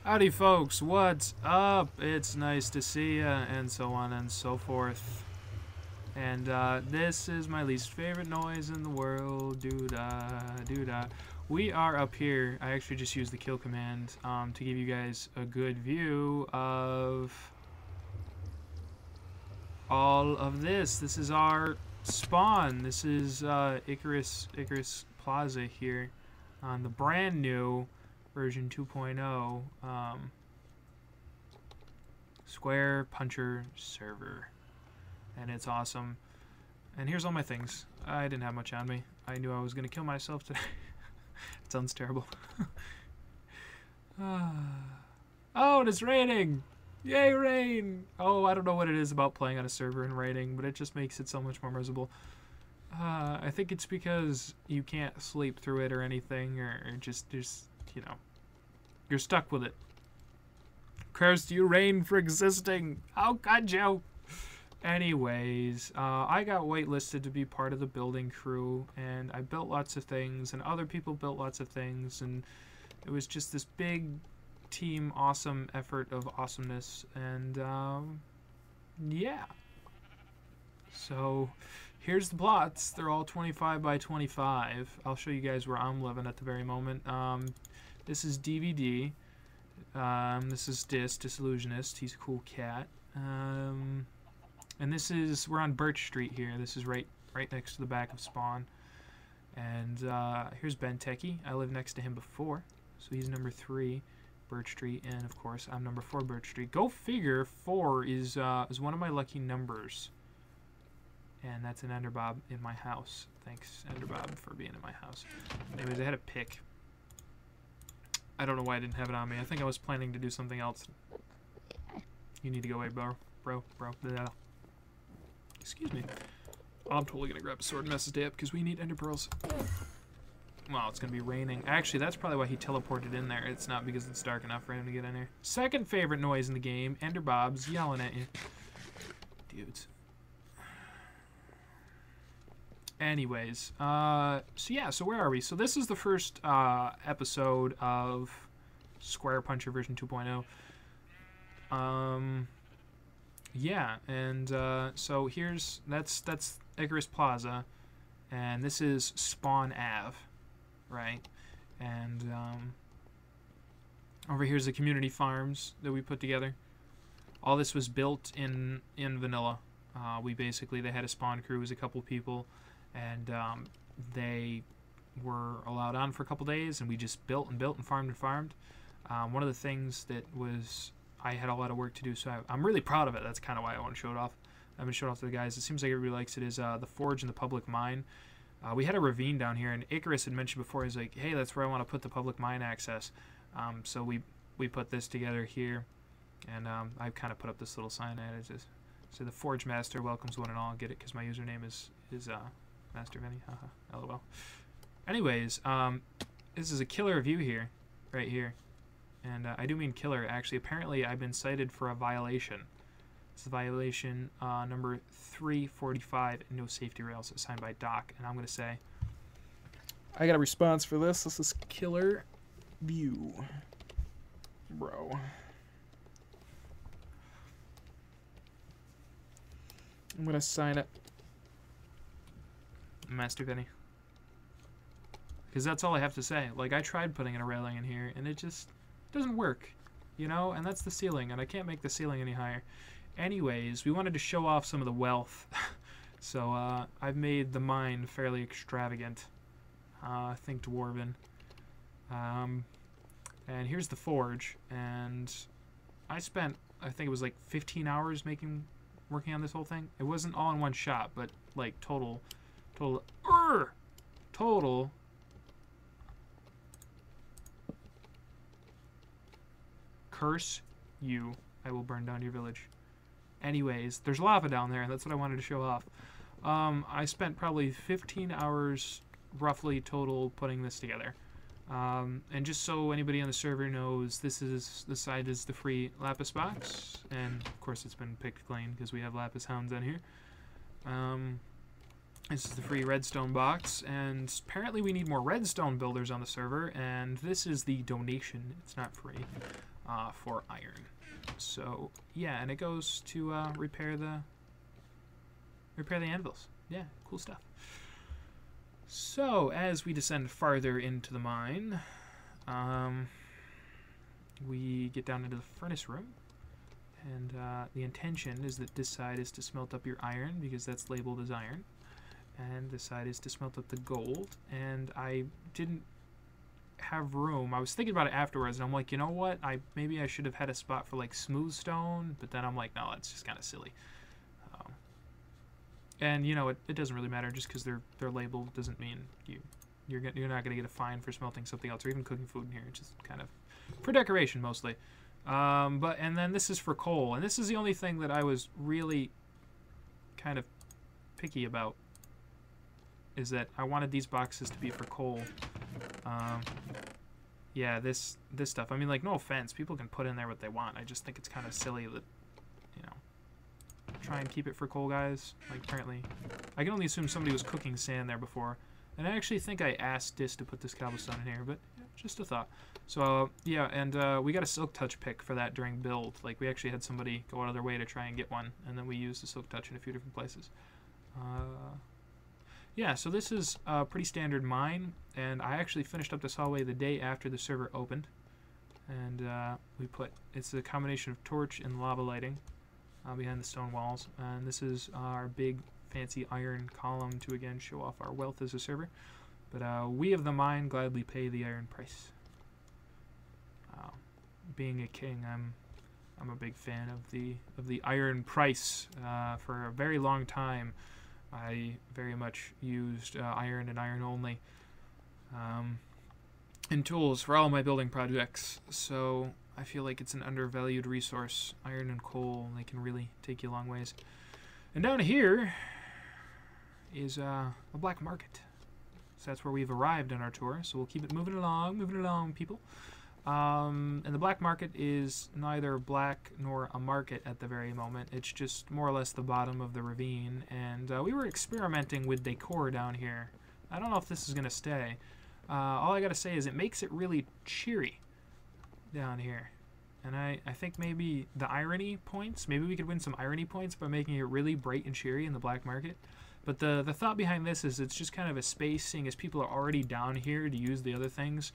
Howdy folks, what's up? It's nice to see ya, and so on and so forth. And this is my least favorite noise in the world, doo-dah, doo-dah. We are up here. I actually just used the kill command to give you guys a good view of all of this. This is our spawn. This is Icarus Plaza here on the brand new version 2.0 SquarePuncher server, and it's awesome. And here's all my things. I didn't have much on me. I knew I was gonna kill myself today. It sounds terrible. Oh, and it's raining! Yay, rain! Oh, I don't know what it is about playing on a server and raining, but it just makes it so much more miserable. I think it's because you can't sleep through it or anything, or just you know, you're stuck with it. Cursed you, rain, for existing! How could you? Anyways, I got whitelisted to be part of the building crew, and I built lots of things, and other people built lots of things, and it was just this big team awesome effort of awesomeness, and yeah. So here's the plots. They're all 25 by 25. I'll show you guys where I'm living at the very moment. This is DVD. This is Disillusionist. He's a cool cat. And this is, we're on Birch Street here. This is right next to the back of Spawn. And here's Ben Techie. I lived next to him before, so he's number 3 Birch Street, and of course I'm number 4 Birch Street. Go figure, 4 is one of my lucky numbers. And that's an Enderbob in my house. Thanks, Enderbob, for being in my house. Anyways, I had a pick. I don't know why I didn't have it on me. I think I was planning to do something else. You need to go away, bro. Blah. Excuse me. Oh, I'm totally gonna grab a sword and mess his day up because we need ender pearls. Well, it's gonna be raining. Actually, that's probably why he teleported in there. It's not because it's dark enough for him to get in there. Second favorite noise in the game, Enderbob's yelling at you. Dudes. Anyways, so yeah, so where are we? So this is the first episode of SquarePuncher version 2.0. Yeah, and so that's Icarus Plaza, and this is Spawn Ave, right? And over here's the community farms that we put together. All this was built in vanilla. They had a spawn crew, it was a couple people, and they were allowed on for a couple days, and we just built and farmed. One of the things that was, I had a lot of work to do, so I'm really proud of it. That's kind of why I want to show it off. I've been showing off to the guys. It seems like everybody likes it. Is the forge and the public mine. We had a ravine down here, and Icarus had mentioned before, he's like, hey, that's where I want to put the public mine access. So we put this together here, and I kind of put up this little sign at it. Just, so the Forge Master welcomes one and all. Get it? Because my username is Master Vinny. Haha. LOL. Anyways, this is a killer view here, right here. And I do mean killer, actually. Apparently, I've been cited for a violation. It's violation number 345, no safety rails, assigned by Doc. And I'm going to say, I got a response for this. This is killer view. Bro. I'm going to sign it. Master Vinny. Because that's all I have to say. Like, I tried putting in a railing in here, and it just doesn't work, you know? And that's the ceiling, and I can't make the ceiling any higher. Anyways, we wanted to show off some of the wealth. So, I've made the mine fairly extravagant. Think dwarven. And here's the forge, and I spent, I think it was like 15 hours working on this whole thing. It wasn't all in one shot, but like total curse you, I will burn down your village. Anyways, there's lava down there, and that's what I wanted to show off. I spent probably 15 hours roughly total putting this together. And just so anybody on the server knows, this side is the free lapis box, and of course it's been picked clean because we have lapis hounds on here. This is the free redstone box, and apparently we need more redstone builders on the server, and this is the donation, it's not free, for iron. So, yeah, and it goes to repair the anvils. Yeah, cool stuff. So, as we descend farther into the mine, we get down into the furnace room, and the intention is that this side is to smelt up your iron, because that's labeled as iron. And this side is to smelt up the gold, and I didn't have room. I was thinking about it afterwards, and I'm like, you know what? Maybe I should have had a spot for like smooth stone, but then I'm like, no, that's just kind of silly. And you know, it doesn't really matter. Just because they're labeled doesn't mean you're not gonna get a fine for smelting something else or even cooking food in here. It's just kind of for decoration mostly. And then this is for coal, and this is the only thing that I was really kind of picky about. Is that I wanted these boxes to be for coal. Yeah, this stuff. I mean, like, no offense. People can put in there what they want. I just think it's kind of silly that, you know, try and keep it for coal, guys. Like, apparently, I can only assume somebody was cooking sand there before. And I actually think I asked Dis to put this cobblestone in here, but yeah, just a thought. So, yeah, and we got a silk touch pick for that during build. Like, we actually had somebody go out of their way to try and get one, and then we used the silk touch in a few different places. Yeah, so this is a pretty standard mine, and I actually finished up this hallway the day after the server opened. And it's a combination of torch and lava lighting behind the stone walls. And this is our big fancy iron column to again show off our wealth as a server. But we of the mine gladly pay the iron price. Being a king, I'm a big fan of the iron price. For a very long time, I very much used iron and iron only in tools for all my building projects, so I feel like it's an undervalued resource. Iron and coal, they can really take you a long ways. And down here is a black market. So that's where we've arrived on our tour, so we'll keep it moving along, people. And the black market is neither black nor a market at the very moment. It's just more or less the bottom of the ravine, and we were experimenting with decor down here. I don't know if this is going to stay. All I got to say is it makes it really cheery down here. And I think maybe the irony points, maybe we could win some irony points by making it really bright and cheery in the black market. But the thought behind this is it's just kind of a space, seeing as people are already down here to use the other things.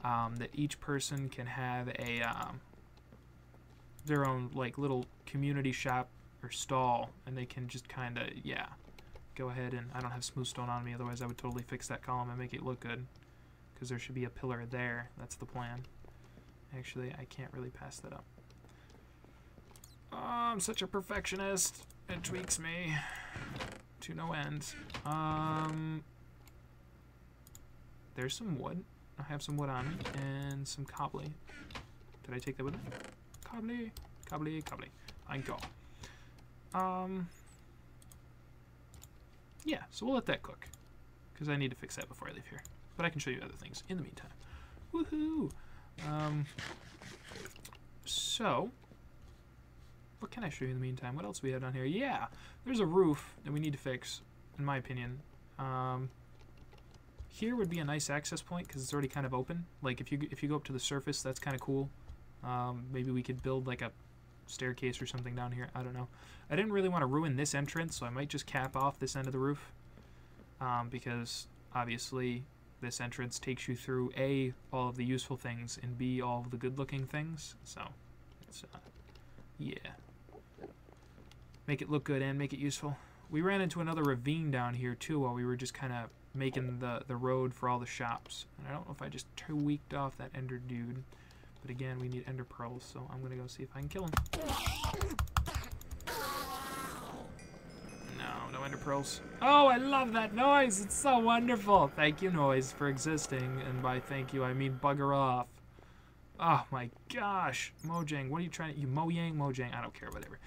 That each person can have their own like little community shop or stall, and they can just kind of, yeah, go ahead. And I don't have smooth stone on me, otherwise I would totally fix that column and make it look good, because there should be a pillar there. That's the plan. Actually, I can't really pass that up. Oh, I'm such a perfectionist. It tweaks me to no end. There's some wood. I have some wood on me, and some cobbly. Did I take that with me? Cobbly. I go. Yeah, so we'll let that cook, because I need to fix that before I leave here. But I can show you other things in the meantime. Woohoo! So, what can I show you in the meantime? What else do we have down here? Yeah, there's a roof that we need to fix, in my opinion. Here would be a nice access point because it's already kind of open. Like if you go up to the surface, that's kind of cool. Maybe we could build like a staircase or something down here. I don't know. I didn't really want to ruin this entrance, so I might just cap off this end of the roof. Because obviously this entrance takes you through A, all of the useful things, and B, all of the good-looking things. So it's yeah. Make it look good and make it useful. We ran into another ravine down here too while we were just kind of making the road for all the shops. And I don't know if I just tweaked off that ender dude. But again, we need ender pearls, so I'm going to go see if I can kill him. No ender pearls. Oh, I love that noise. It's so wonderful. Thank you, noise, for existing. And by thank you, I mean bugger off. Oh my gosh. Mojang, what are you trying to... You Mojang? Mojang? I don't care, whatever.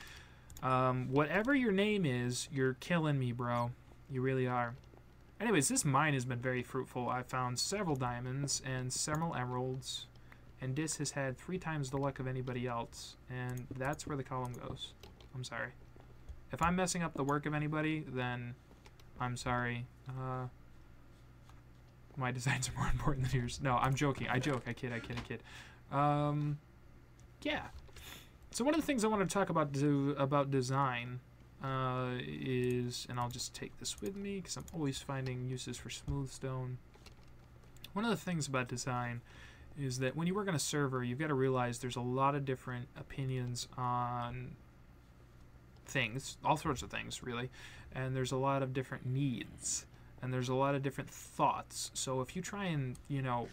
Whatever your name is, you're killing me, bro. You really are. Anyways, this mine has been very fruitful. I found several diamonds and several emeralds, and Dis has had 3 times the luck of anybody else, and that's where the column goes. I'm sorry. If I'm messing up the work of anybody, then I'm sorry. My designs are more important than yours. No, I'm joking. I joke. I kid. Yeah. So one of the things I want to talk about design is, and I'll just take this with me because I'm always finding uses for smooth stone. One of the things about design is that when you work on a server, you've got to realize there's a lot of different opinions on things, all sorts of things, really, and there's a lot of different needs, and there's a lot of different thoughts. So if you try and, you know,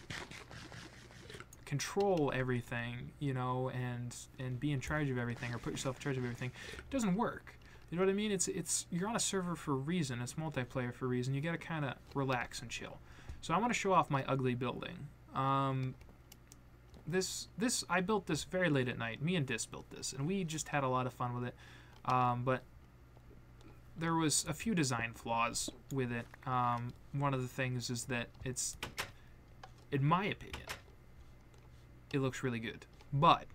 control everything, you know, and be in charge of everything, or put yourself in charge of everything, it doesn't work. You know what I mean? It's you're on a server for a reason. It's multiplayer for a reason. You got to kind of relax and chill. So I want to show off my ugly building. I built this very late at night. Me and Dis built this, and we just had a lot of fun with it. But there was a few design flaws with it. One of the things is that it's, in my opinion, it looks really good. But,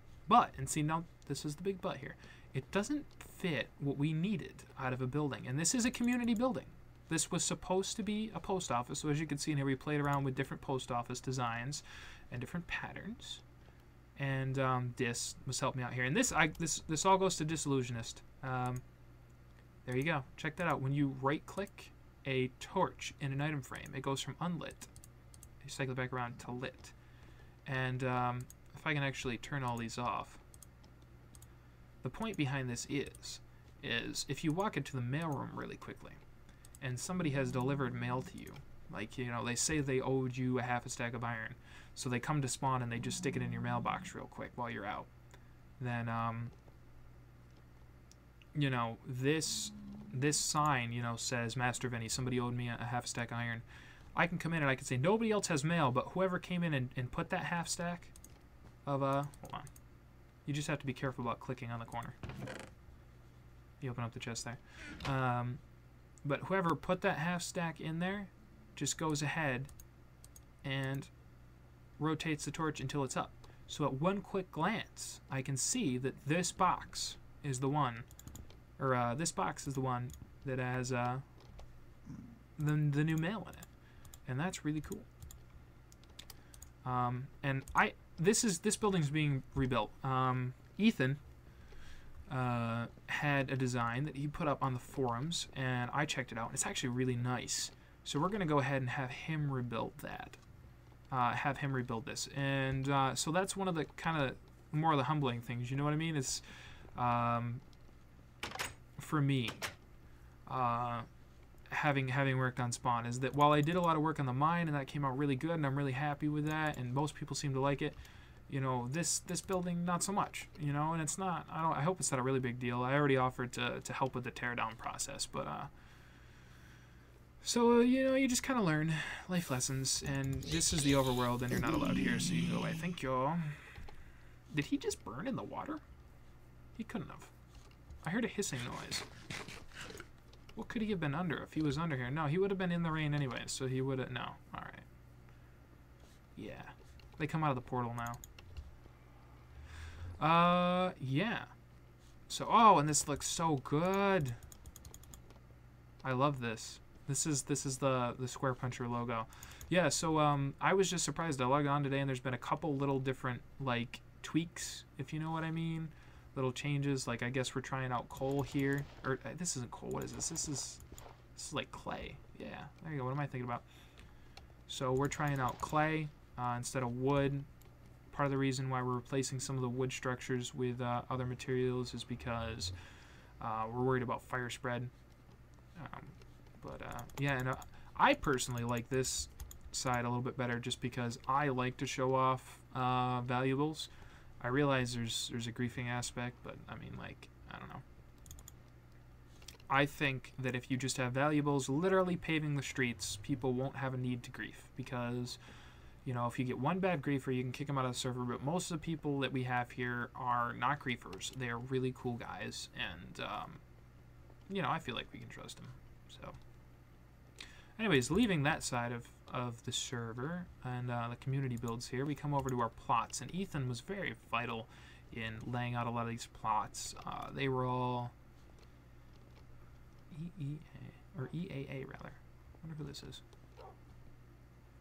and see, now this is the big but here. It doesn't fit what we needed out of a building. And this is a community building. This was supposed to be a post office. So as you can see in here, we played around with different post office designs and different patterns. And Dis was helping me out here. And this all goes to Disillusionist. There you go. Check that out. When you right-click a torch in an item frame, it goes from unlit. You cycle it back around to lit. And if I can actually turn all these off, the point behind this is if you walk into the mailroom really quickly, and somebody has delivered mail to you, like, you know, they say they owed you a half a stack of iron, so they come to spawn and they just stick it in your mailbox real quick while you're out, then you know, this sign, you know, says Master Vinny, somebody owed me a half a stack of iron. I can come in and I can say nobody else has mail, but whoever came in and put that half stack of hold on, you just have to be careful about clicking on the corner. You open up the chest there. But whoever put that half stack in there just goes ahead and rotates the torch until it's up. So at one quick glance, I can see that this box is the one, or this box is the one that has the new mail in it, and that's really cool. And this building's being rebuilt. Ethan had a design that he put up on the forums, and I checked it out. It's actually really nice. So we're going to go ahead and have him rebuild that. Have him rebuild this. And so that's one of the kind of more of the humbling things, you know what I mean? It's, for me, having worked on Spawn, is that while I did a lot of work on the mine, and that came out really good, and I'm really happy with that, and most people seem to like it, you know, this building, not so much, you know, and it's not, I hope it's not a really big deal. I already offered to help with the teardown process, but, so, you know, you just kind of learn life lessons, and this is the overworld, and you're not allowed here, so you can go away. Thank you. Did he just burn in the water? He couldn't have. I heard a hissing noise. What could he have been under if he was under here? No, he would have been in the rain anyway, so he would have, no. Alright. Yeah. They come out of the portal now. Yeah. So, oh, and this looks so good. I love this. This is the SquarePuncher logo. Yeah, so I was just surprised. I logged on today, and there's been a couple little different, like, tweaks, if you know what I mean. Little changes, like I guess we're trying out coal here. Or this isn't coal. What is this? This is like clay. Yeah, there you go. What am I thinking about? So we're trying out clay instead of wood. Part of the reason why we're replacing some of the wood structures with other materials is because we're worried about fire spread. Yeah, and I personally like this side a little bit better just because I like to show off valuables. I realize there's a griefing aspect, but I mean, like, I don't know. I think that if you just have valuables literally paving the streets, people won't have a need to grief because, you know, if you get one bad griefer, you can kick them out of the server, but most of the people that we have here are not griefers. They are really cool guys, and, you know, I feel like we can trust them, so. Anyways, leaving that side of the server and the community builds here, we come over to our plots, and Ethan was very vital in laying out a lot of these plots. They were all EEA. Or EAA, rather. I wonder who this is.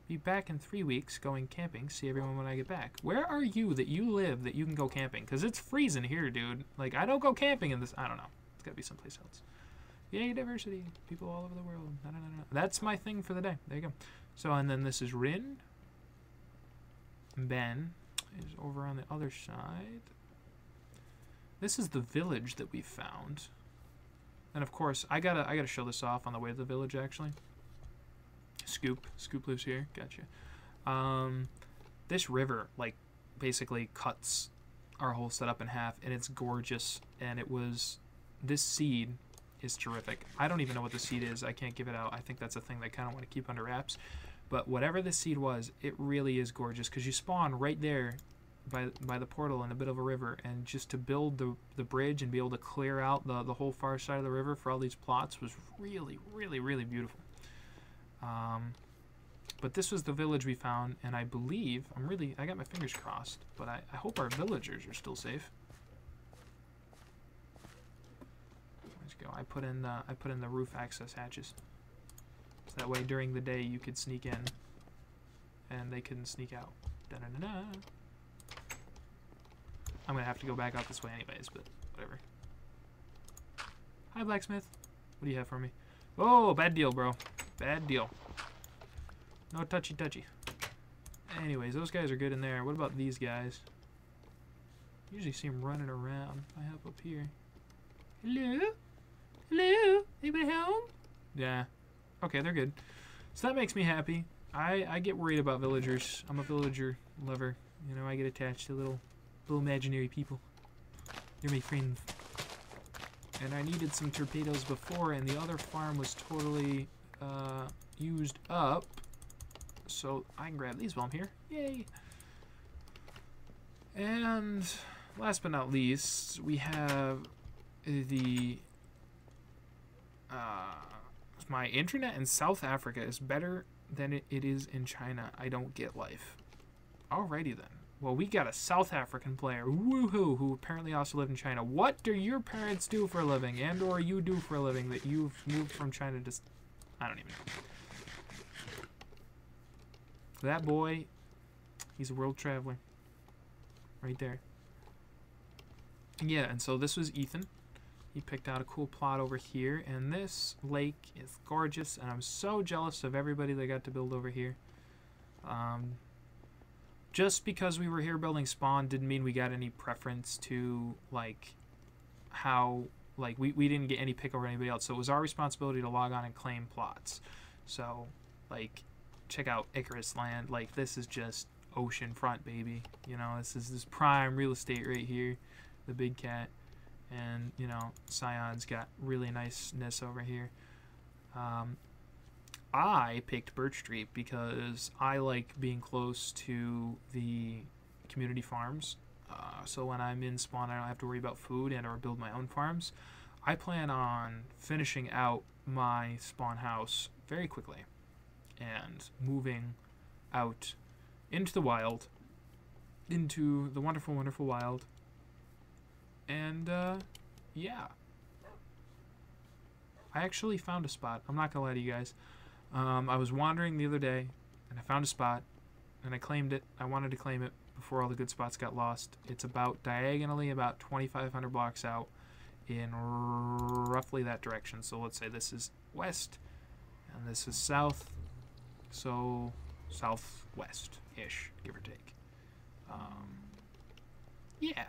Be back in 3 weeks going camping. See everyone when I get back. Where are you that you live that you can go camping? Because it's freezing here, dude. Like, I don't go camping in this. I don't know. It's got to be someplace else. Yay, diversity. People all over the world. No, no, no, no. That's my thing for the day. There you go. So, and then this is Rin. Ben is over on the other side. This is the village that we found. And of course, I gotta show this off on the way to the village, actually. Scoop lives here. Gotcha. This river, like, basically cuts our whole setup in half, and it's gorgeous. And it was, this seed is terrific. I don't even know what the seed is. I can't give it out. I think that's a thing that I kind of want to keep under wraps. But whatever this seed was, it really is gorgeous, because you spawn right there by the portal in a bit of a river, and just to build the bridge and be able to clear out the whole far side of the river for all these plots was really, really, really beautiful. But this was the village we found, and I believe, I got my fingers crossed, but I hope our villagers are still safe. Let's go. I put in the roof access hatches. So that way during the day you could sneak in and they couldn't sneak out. Da-da-da-da. I'm gonna have to go back out this way anyways, but whatever. Hi, blacksmith. What do you have for me? Oh, bad deal, bro. Bad deal. No touchy. Anyways, those guys are good in there. What about these guys? Usually see them running around. If I hop up here. Hello? Hello? Anybody home? Yeah. Okay, they're good. So that makes me happy. I get worried about villagers. I'm a villager lover. You know, I get attached to little imaginary people. They're my friends. And I needed some torpedoes before, and the other farm was totally used up. So I can grab these while I'm here. Yay! And last but not least, we have the my internet in South Africa is better than it is in China. I don't get life. Alrighty then. Well, we got a South African player, woohoo, who apparently also lived in China. What do your parents do for a living, and or you do for a living that you've moved from China to... I don't even know. That boy, he's a world traveler. Right there. Yeah, and so this was Ethan. He picked out a cool plot over here, and this lake is gorgeous, and I'm so jealous of everybody that got to build over here. Just because we were here building spawn didn't mean we got any preference to, like, how, like, we didn't get any pick over anybody else, so it was our responsibility to log on and claim plots. So, like, check out Icarus Land. Like, this is just oceanfront, baby. You know, this is this prime real estate right here, the big cat. And, you know, Scion's got really niceness over here. I picked Birch Street because I like being close to the community farms. So when I'm in spawn, I don't have to worry about food and or build my own farms. I plan on finishing out my spawn house very quickly and moving out into the wild, into the wonderful, wonderful wild. And, yeah. I actually found a spot. I'm not gonna lie to you guys. I was wandering the other day, and I found a spot, and I claimed it. I wanted to claim it before all the good spots got lost. It's about diagonally about 2,500 blocks out in roughly that direction. So let's say this is west, and this is south. So southwest-ish, give or take. Yeah.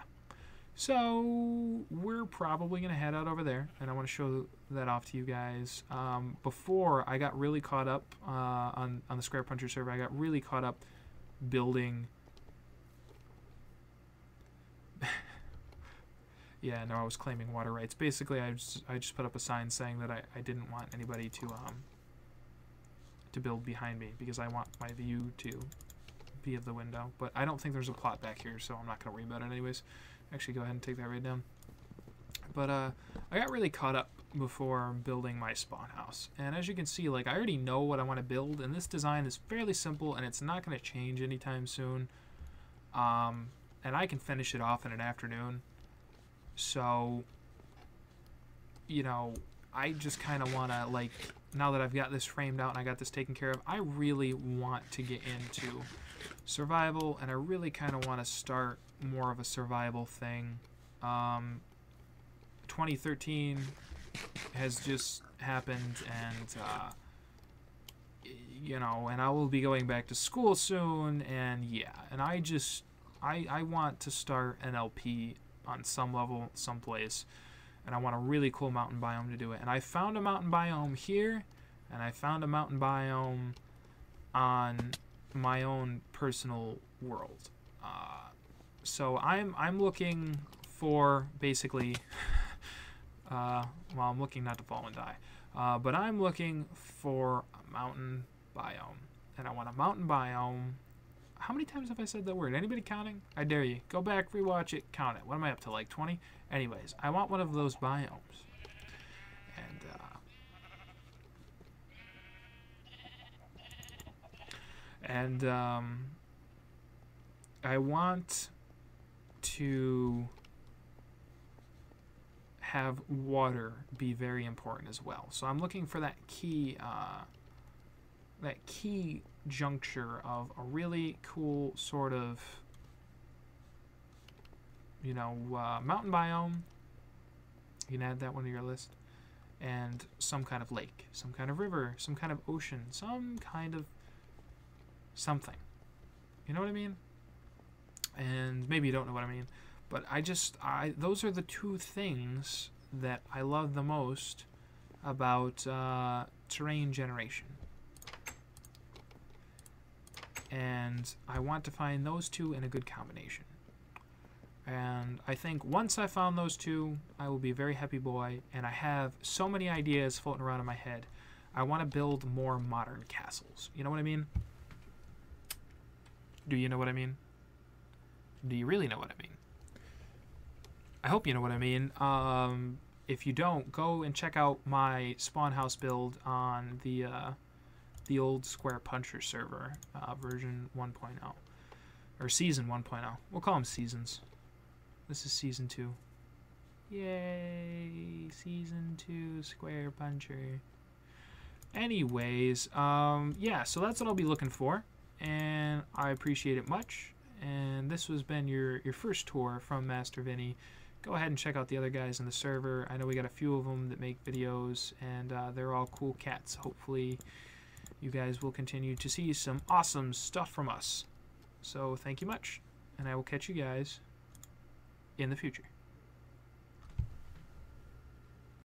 So we're probably going to head out over there, and I want to show that off to you guys. Before, I got really caught up on the SquarePuncher server. I got really caught up building... Yeah, no, I was claiming water rights. Basically, I just put up a sign saying that I didn't want anybody to build behind me, because I want my view to be of the window. But I don't think there's a plot back here, so I'm not going to worry about it anyways. Actually, go ahead and take that right down. But I got really caught up before building my spawn house. And as you can see, like, I already know what I want to build, and this design is fairly simple, and it's not going to change anytime soon. And I can finish it off in an afternoon. So, you know, I just kind of want to, like, now that I've got this framed out and I got this taken care of, I really want to get into survival, and I really kind of want to start more of a survival thing. 2013 has just happened, and you know, and I will be going back to school soon, and yeah, and I want to start an LP on some level, someplace, and I want a really cool mountain biome to do it. And I found a mountain biome here, and I found a mountain biome on my own personal world. So I'm looking for basically, well, I'm looking not to fall and die, but I'm looking for a mountain biome, and I want a mountain biome. How many times have I said that word? Anybody counting? I dare you. Go back, rewatch it, count it. What am I up to, like 20? Anyways, I want one of those biomes. And I want to have water be very important as well. So I'm looking for that key juncture of a really cool sort of, you know, mountain biome. You can add that one to your list. And some kind of lake, some kind of river, some kind of ocean, some kind of something. You know what I mean? And maybe you don't know what I mean, but those are the two things that I love the most about terrain generation. And I want to find those two in a good combination. And I think once I found those two, I will be a very happy boy, and I have so many ideas floating around in my head. I want to build more modern castles. You know what I mean? Do you know what I mean? Do you really know what I mean? I hope you know what I mean. If you don't, go and check out my spawn house build on the old SquarePuncher server, version 1.0. Or season 1.0. We'll call them seasons. This is season 2. Yay! Season 2 SquarePuncher. Anyways, yeah, so that's what I'll be looking for. And I appreciate it much. And this has been your first tour from Master Vinny. Go ahead and check out the other guys in the server. I know we got a few of them that make videos, and they're all cool cats. Hopefully you guys will continue to see some awesome stuff from us. So thank you much, and I will catch you guys in the future.